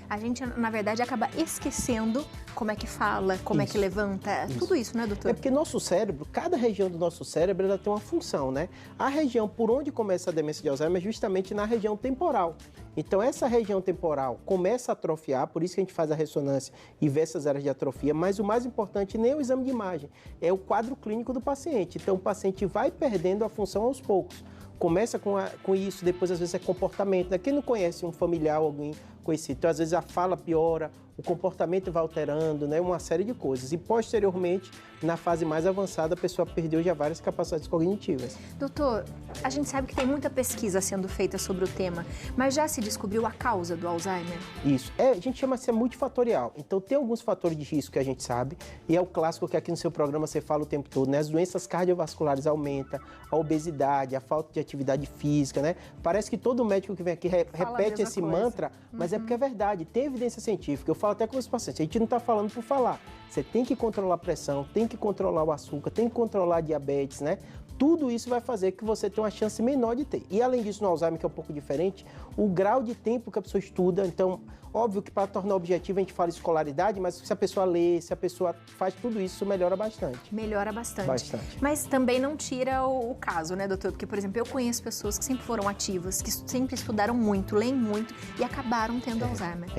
A gente, na verdade, acaba esquecendo como é que fala, como é que levanta, tudo isso, né, doutor? É porque nosso cérebro, cada região do nosso cérebro, ela tem uma função, né? A região por onde começa a demência de Alzheimer é justamente na região temporal. Então, essa região temporal começa a atrofiar, por isso que a gente faz a ressonância e vê essas áreas de atrofia, mas o mais importante nem é o exame de imagem, é o quadro clínico do paciente. Então, o paciente vai perdendo a função aos poucos. Começa com isso, depois às vezes é comportamento, né? Quem não conhece um familiar, alguém conhecido, então às vezes a fala piora, o comportamento vai alterando, né? Uma série de coisas. E posteriormente, na fase mais avançada, a pessoa perdeu já várias capacidades cognitivas. Doutor, a gente sabe que tem muita pesquisa sendo feita sobre o tema, mas já se descobriu a causa do Alzheimer? Isso. A gente chama de ser multifatorial. Então tem alguns fatores de risco que a gente sabe, e é o clássico que aqui no seu programa você fala o tempo todo, né? As doenças cardiovasculares aumentam, a obesidade, a falta de atividade física, né? Parece que todo médico que vem aqui repete esse mantra, mas é porque é verdade, tem evidência científica. Eu falo até com os pacientes, a gente não está falando por falar. Você tem que controlar a pressão, tem que controlar o açúcar, tem que controlar a diabetes, né? Tudo isso vai fazer que você tenha uma chance menor de ter. E além disso, no Alzheimer, que é um pouco diferente, o grau de tempo que a pessoa estuda, então, óbvio que para tornar objetivo a gente fala escolaridade, mas se a pessoa lê, se a pessoa faz tudo isso, melhora bastante. Melhora bastante. Bastante. Mas também não tira o caso, né, doutor? Porque, por exemplo, eu conheço pessoas que sempre foram ativas, que sempre estudaram muito, leem muito e acabaram tendo Alzheimer.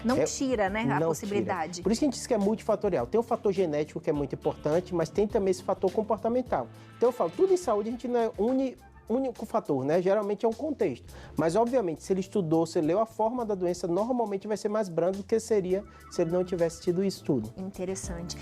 Não tira, né, a possibilidade. Tira. Por isso que a gente diz que é multifatorial. Tem o fator genético, que é muito importante, mas tem também esse fator comportamental. Então eu falo, tudo em saúde a gente não é único fator, né? Geralmente é um contexto. Mas, obviamente, se ele estudou, se ele leu a forma da doença, normalmente vai ser mais brando do que seria se ele não tivesse tido isso tudo. Interessante.